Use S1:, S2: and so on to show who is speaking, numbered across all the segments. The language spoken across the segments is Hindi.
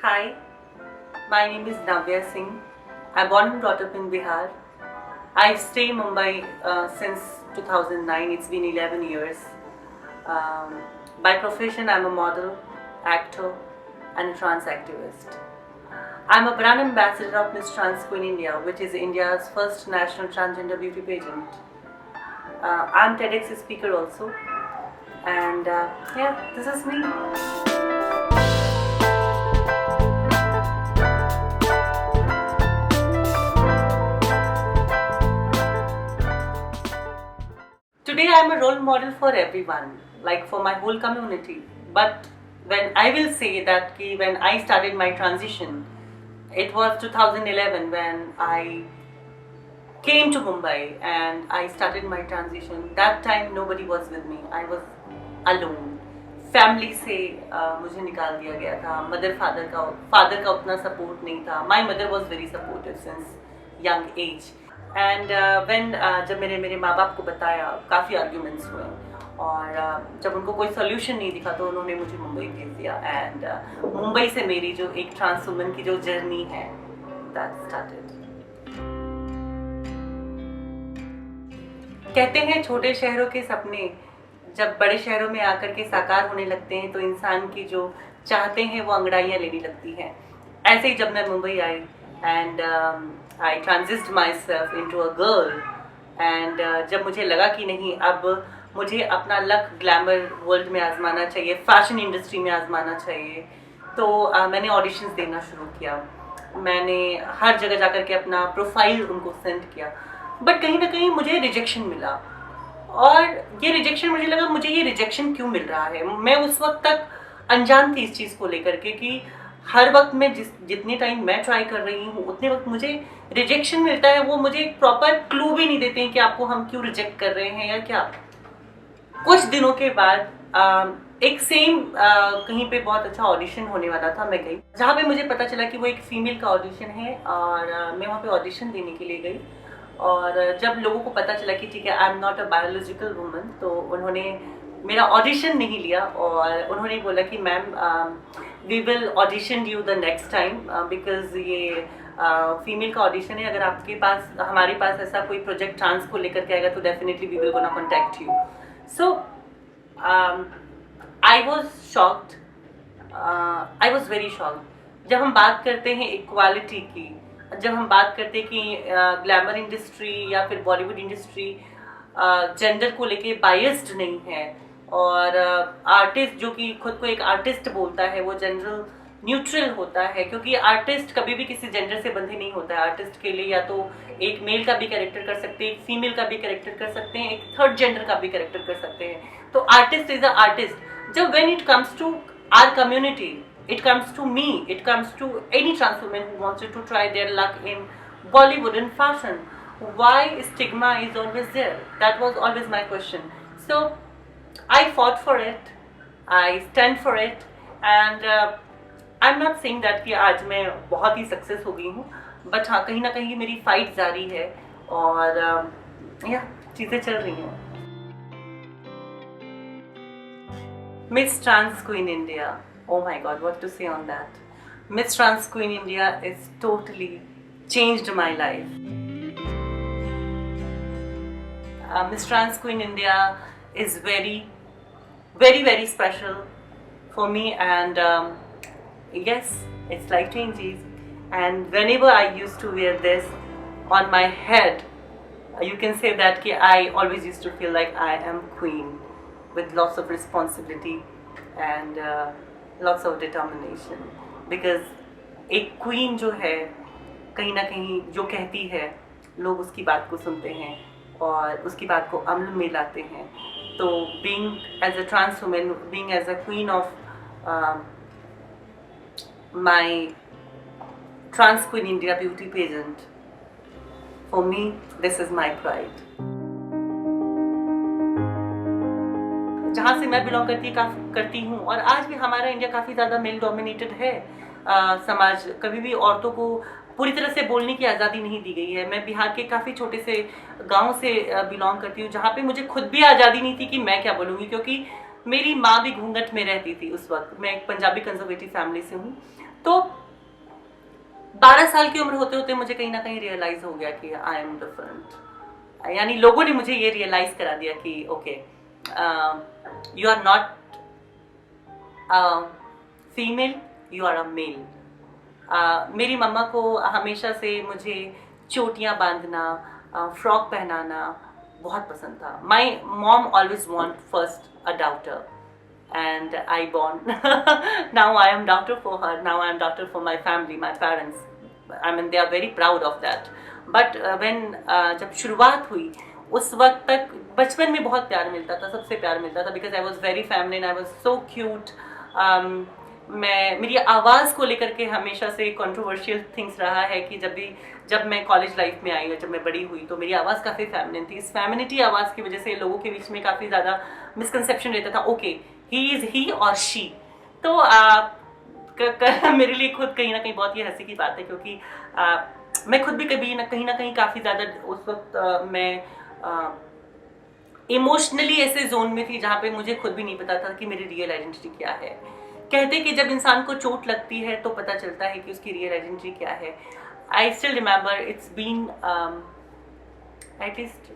S1: Hi, my name is Navya Singh. I'm born and brought up in Bihar. I stay in Mumbai since 2009. It's been 11 years. Um, by profession, I'm a model, actor, and a trans activist. I'm a brand ambassador of Miss Trans Queen India, which is India's first national transgender beauty pageant. I'm TEDx speaker also, and yeah, this is me. Today I am a role model for everyone, like for my whole community. But when I will say that when I started my transition, it was 2011 when I came to Mumbai and I started my transition. That time nobody was with me. I was alone. Family से मुझे निकाल दिया गया था. फादर का उतना सपोर्ट नहीं था. My mother was very supportive since young age. And जब मेरे माँ बाप को बताया, काफ़ी आर्ग्यूमेंट्स हुए और जब उनको कोई सोल्यूशन नहीं दिखा तो उन्होंने मुझे मुंबई भेज दिया. एंड मुंबई से मेरी जो एक ट्रांस वुमन की जो जर्नी है, दैट स्टार्टेड. कहते हैं छोटे शहरों के सपने जब बड़े शहरों में आकर के साकार होने लगते हैं तो इंसान की जो चाहते हैं वो अंगड़ाइयाँ लेने लगती हैं. ऐसे ही जब मैं मुंबई आई and I transitioned myself into a girl एंड जब मुझे लगा कि नहीं, अब मुझे अपना लक ग्लैमर वर्ल्ड में आजमाना चाहिए, फैशन इंडस्ट्री में आजमाना चाहिए, तो मैंने ऑडिशंस देना शुरू किया. मैंने हर जगह जाकर के अपना प्रोफाइल उनको सेंड किया, बट कहीं ना कहीं मुझे रिजेक्शन मिला. और ये रिजेक्शन, मुझे लगा मुझे ये रिजेक्शन क्यों मिल रहा है. मैं उस वक्त तक अनजान थी इस चीज़ को लेकर के कि हर वक्त मैं जितने टाइम मैं ट्राई कर रही हूँ उतने वक्त मुझे रिजेक्शन मिलता है. वो मुझे एक प्रॉपर क्लू भी नहीं देते हैं कि आपको हम क्यों रिजेक्ट कर रहे हैं या क्या. कुछ दिनों के बाद एक सेम कहीं पे बहुत अच्छा ऑडिशन होने वाला था. मैं गई जहाँ पे मुझे पता चला कि वो एक फीमेल का ऑडिशन है और मैं वहाँ पे ऑडिशन देने के लिए गई. और जब लोगों को पता चला कि ठीक है, I am not a biological woman, तो उन्होंने मेरा ऑडिशन नहीं लिया और उन्होंने बोला कि ma'am we will audition you the next time because ये फीमेल का ऑडिशन है. अगर आपके पास हमारे पास ऐसा कोई प्रोजेक्ट ट्रांस को लेकर के आएगा तो definitely we will gonna contact you. So I was shocked, I was very shocked. जब हम बात करते हैं इक्वालिटी की, जब हम बात करते हैं कि ग्लैमर इंडस्ट्री या फिर बॉलीवुड इंडस्ट्री जेंडर को लेके बायस्ड नहीं है और आर्टिस्ट जो कि खुद को एक आर्टिस्ट बोलता है वो जेंडर न्यूट्रल होता है, क्योंकि आर्टिस्ट कभी भी किसी जेंडर से बंधे नहीं होता है. आर्टिस्ट के लिए या तो एक मेल का भी कैरेक्टर कर सकते हैं, एक फीमेल का भी कैरेक्टर कर सकते हैं, एक थर्ड जेंडर का भी कैरेक्टर कर सकते हैं. तो आर्टिस्ट इज अ आर्टिस्ट. जब when it comes to our community, it comes to me, it comes to any trans woman who wants to try their luck in Bollywood and fashion, why stigma is always there? That was always my question. So I fought for it, I stand for it, and I'm not saying that कि आज मैं बहुत ही सक्सेस हो गई हूँ, बट हाँ, कहीं ना कहीं मेरी फाइट जारी है और या चीज़ें चल रही हैं. Miss trans queen India, oh my god, what to say on that. Miss Trans Queen India is totally changed my life. Miss Trans Queen India is very, very, very special for me, and yes, it's life changing. And whenever I used to wear this on my head, you can say that I always used to feel like I am queen with lots of responsibility and lots of determination, because एक क्वीन जो है कहीं ना कहीं जो कहती है लोग उसकी बात को सुनते हैं और उसकी बात को अमल में लाते हैं. तो being as a trans woman, being as a queen of my trans queen India beauty pageant, for me this is my pride. जहाँ से मैं बिलोंग करती हूँ और आज भी हमारा इंडिया काफ़ी ज़्यादा मेल डोमिनेटेड है. समाज कभी भी औरतों को पूरी तरह से बोलने की आज़ादी नहीं दी गई है. मैं बिहार के काफ़ी छोटे से गांव से बिलोंग करती हूँ जहाँ पे मुझे खुद भी आज़ादी नहीं थी कि मैं क्या बोलूँगी, क्योंकि मेरी माँ भी घूंघट में रहती थी उस वक्त. मैं एक पंजाबी कंजर्वेटिव फैमिली से हूँ, तो 12 साल की उम्र होते होते मुझे कहीं ना कहीं रियलाइज हो गया कि आई एम डिफरेंट, यानी लोगों ने मुझे ये रियलाइज करा दिया कि okay, you are not female, you are a male. मेरी मम्मा को हमेशा से मुझे चोटियाँ बांधना, फ्रॉक पहनाना बहुत पसंद था। My mom always want first a daughter and I born. Now I am doctor for her. Now I am doctor for my family, my parents. I mean they are very proud of that. But when जब शुरुआत हुई उस वक्त तक बचपन में बहुत प्यार मिलता था, सबसे प्यार मिलता था, because I was very feminine, I was so cute. मेरी आवाज़ को लेकर के हमेशा से कंट्रोवर्शियल थिंग्स रहा है कि जब मैं कॉलेज लाइफ में आई और जब मैं बड़ी हुई तो मेरी आवाज़ काफ़ी फेमिनिन थी। इस फेमिनिटी आवाज़ की वजह से लोगों के बीच में काफ़ी ज़्यादा मिसकंसेप्शन रहता था, ओके ही इज़ ही और शी। तो मेरे लिए खुद कहीं ना कहीं बहुत ही हंसी की बात है, क्योंकि मैं खुद भी कहीं ना कहीं काफ़ी ज़्यादा उस वक्त मैं इमोशनली ऐसे जोन में थी जहाँ पे मुझे खुद भी नहीं पता था कि मेरी रियल आइडेंटिटी क्या है। कहते कि जब इंसान को चोट लगती है तो पता चलता है कि उसकी रियल आइडेंटिटी क्या है। I still remember it's been at least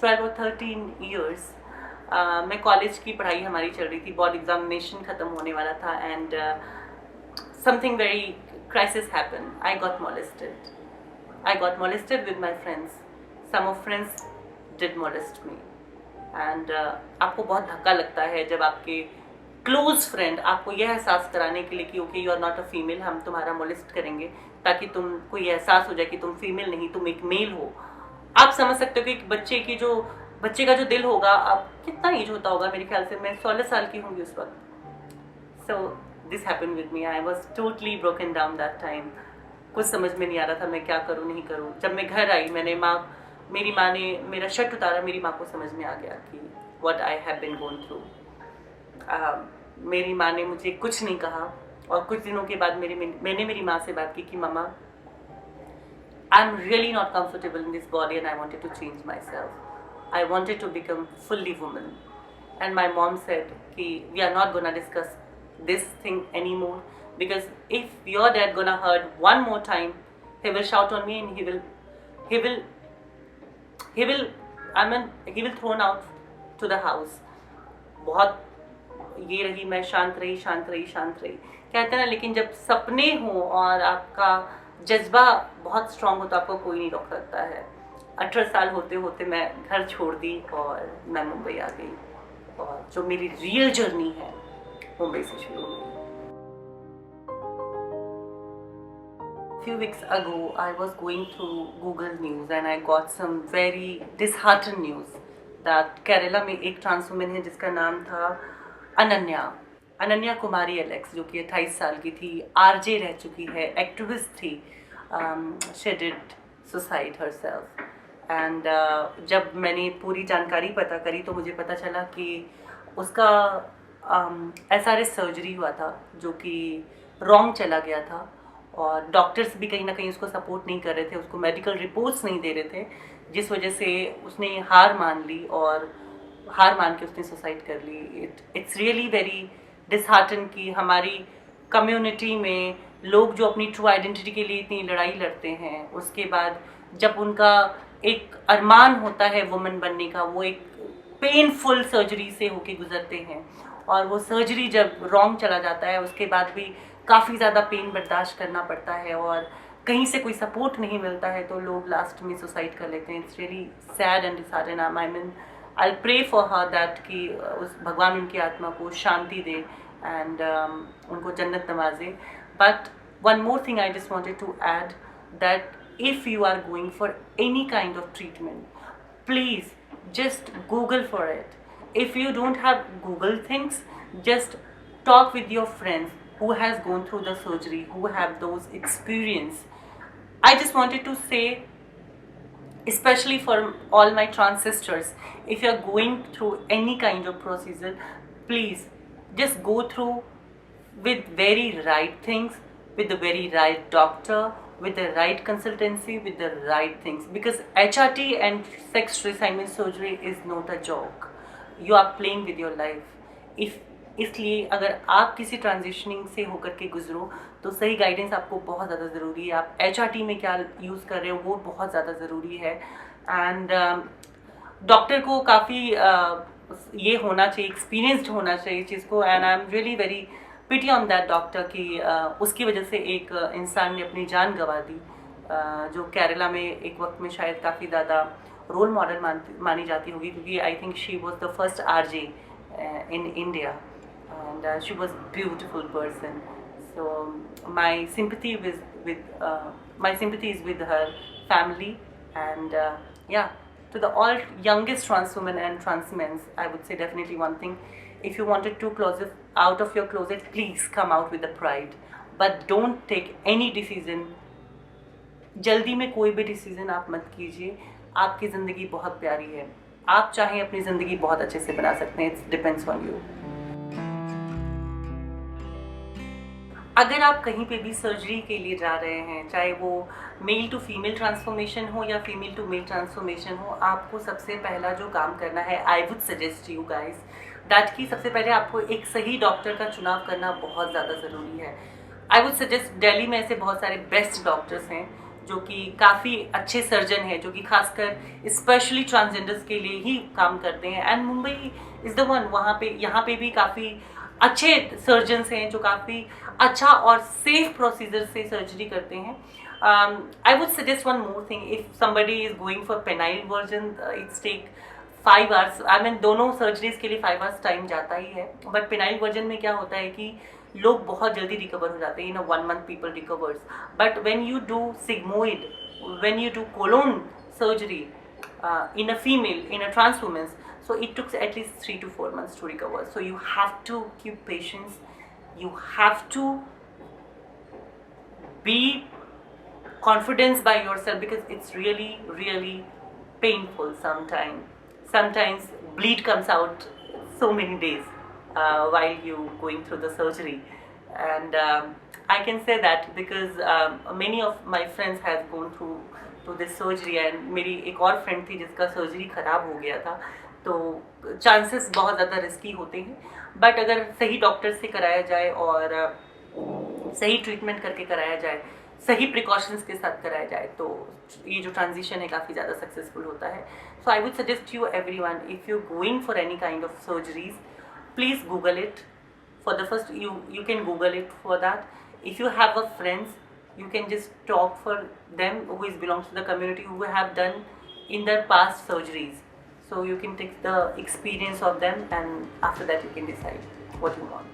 S1: 12 और 13 ईयर्स। मैं कॉलेज की पढ़ाई हमारी चल रही थी, बोर्ड एग्जामिनेशन ख़त्म होने वाला था, and something very crisis happen. I got molested with my friends. Some of friends did molest me, and आपको बहुत धक्का लगता है जब आपके क्लोज फ्रेंड आपको यह एहसास कराने के लिए कि okay you are not a female, हम तुम्हारा मोलिस्ट करेंगे ताकि तुम कोई एहसास हो जाए कि तुम फीमेल नहीं, तुम एक मेल हो। आप समझ सकते हो कि बच्चे का जो दिल होगा, अब कितना एज होता होगा, मेरे ख्याल से मैं 16 साल की होंगी उस वक्त। So this happened with me. I was totally broken down that time. कुछ समझ में नहीं आ रहा था मैं क्या करूँ नहीं करूँ। जब मैं घर आई, मेरी माँ ने मेरा शर्ट उतारा, मेरी माँ को समझ में आ गया कि what I have been going through. मेरी माँ ने मुझे कुछ नहीं कहा, और कुछ दिनों के बाद मैंने मेरी माँ से बात की कि मम्मा, I am really not comfortable in this body and I wanted to change myself. I wanted to become fully woman. And my mom said कि we are not gonna discuss this thing any more, because if your dad gonna heard one more time, he will shout on me and he will thrown out to the house. बहुत ये रही, मैं शांत रही। कहते हैं ना, लेकिन जब सपने हो और आपका जज्बा बहुत स्ट्रांग हो तो आपको कोई नहीं रोक सकता है। 18 साल होते होते मैं घर छोड़ दी और मैं मुंबई आ गई, और जो मेरी रियल जर्नी है मुंबई से शुरू हुई। Few weeks ago I was going through Google News and I got some very disheartened news that Kerala में एक ट्रांस वुमेन है जिसका नाम था अनन्या कुमारी एलेक्स, जो कि 28 साल की थी, आरजे रह चुकी है, एक्टिविस्ट थी। She did suicide herself. And जब मैंने पूरी जानकारी पता करी तो मुझे पता चला कि उसका SRS सर्जरी हुआ था जो कि रॉन्ग चला गया था, और डॉक्टर्स भी कहीं ना कहीं उसको सपोर्ट नहीं कर रहे थे, उसको मेडिकल रिपोर्ट्स नहीं दे रहे थे, जिस वजह से उसने हार मान ली और हार मान के उसने सुसाइड कर ली। इट्स रियली वेरी डिसहार्टन कि हमारी कम्युनिटी में लोग जो अपनी ट्रू आइडेंटिटी के लिए इतनी लड़ाई लड़ते हैं, उसके बाद जब उनका एक अरमान होता है वुमन बनने का, वो एक पेनफुल सर्जरी से होके गुजरते हैं, और वो सर्जरी जब रॉन्ग चला जाता है उसके बाद भी काफ़ी ज़्यादा पेन बर्दाश्त करना पड़ता है और कहीं से कोई सपोर्ट नहीं मिलता है, तो लोग लास्ट में सुसाइड कर लेते हैं। It's really sad and disheartening. I mean I pray for her that कि उस भगवान उनकी आत्मा को शांति दे एंड उनको जन्नत नवाजे। But one more thing I just wanted to add that if you are going for any kind of treatment, please just Google for it. If you don't have Google things, just talk with your friends who has gone through the surgery, who have those experience. I just wanted to say, especially for all my trans sisters, if you are going through any kind of procedure, please just go through with very right things, with the very right doctor, with the right consultancy, with the right things, because HRT and sex reassignment surgery is not a joke. You are playing with your life. If इसलिए अगर आप किसी ट्रांजिशनिंग से होकर के गुजरो तो सही गाइडेंस आपको बहुत ज़्यादा ज़रूरी है। आप HRT में क्या यूज़ कर रहे हो वो बहुत ज़्यादा ज़रूरी है। एंड डॉक्टर को काफ़ी ये होना चाहिए, एक्सपीरियंस्ड होना चाहिए चीज़ को। And I am really very pity on that doctor कि उसकी वजह से एक इंसान ने अपनी जान गंवा दी, जो केरला में एक वक्त में शायद काफ़ी ज़्यादा रोल मॉडल मानी जाती होगी, क्योंकि I think she was the first RJ in India, and she was a beautiful person. So my sympathy is with her family, and yeah, to the all youngest trans women and trans men, I would say definitely one thing: if you wanted to closet out of your closet, please come out with the pride, but don't take any decision. जल्दी में कोई भी डिसीजन आप मत कीजिए। आपकी ज़िंदगी बहुत प्यारी है, आप चाहें अपनी ज़िंदगी बहुत अच्छे से बना सकते हैं। It's depends on you. अगर आप कहीं पे भी सर्जरी के लिए जा रहे हैं, चाहे वो मेल टू फीमेल ट्रांसफॉर्मेशन हो या फीमेल टू मेल ट्रांसफॉर्मेशन हो, आपको सबसे पहला जो काम करना है, आई would suggest you guys that कि सबसे पहले आपको एक सही डॉक्टर का चुनाव करना बहुत ज़्यादा ज़रूरी है। आई वुड सजेस्ट, दिल्ली में ऐसे बहुत सारे बेस्ट डॉक्टर्स हैं जो कि काफ़ी अच्छे सर्जन हैं, जो कि खासकर स्पेशली ट्रांसजेंडर्स के लिए ही काम करते हैं। And Mumbai is the one, यहाँ पे भी काफ़ी अच्छे सर्जन्स हैं जो काफ़ी अच्छा और सेफ प्रोसीजर से सर्जरी करते हैं। I would suggest one more thing, if somebody is going for penile version, it's take 5 hours. I mean दोनों सर्जरीज के लिए 5 आवर्स टाइम जाता ही है, बट पेनाइल वर्जन में क्या होता है कि लोग बहुत जल्दी रिकवर हो जाते हैं। In 1 month people recovers, but when you do sigmoid, when you do colon surgery in a female, in a trans woman, so it took at least 3 to 4 months to recover. So you have to keep patience, you have to be confident by yourself, because it's really painful sometimes bleed comes out so many days while you going through the surgery. And I can say that because many of my friends have gone through to this surgery, and मेरी एक और फ्रेंड थी जिसका सर्जरी ख़राब हो गया था। तो चांसेस बहुत ज़्यादा रिस्की होते हैं, बट अगर सही डॉक्टर से कराया जाए और सही ट्रीटमेंट करके कराया जाए, सही प्रिकॉशंस के साथ कराया जाए, तो ये जो ट्रांजिशन है काफ़ी ज़्यादा सक्सेसफुल होता है। So I would suggest you everyone, if you going for any kind of surgeries, please Google it for the first, you can google it for that. If you have a friends, you can just talk for them who is belongs to the community, who have done in their past surgeries, so you can take the experience of them, and after that you can decide what you want.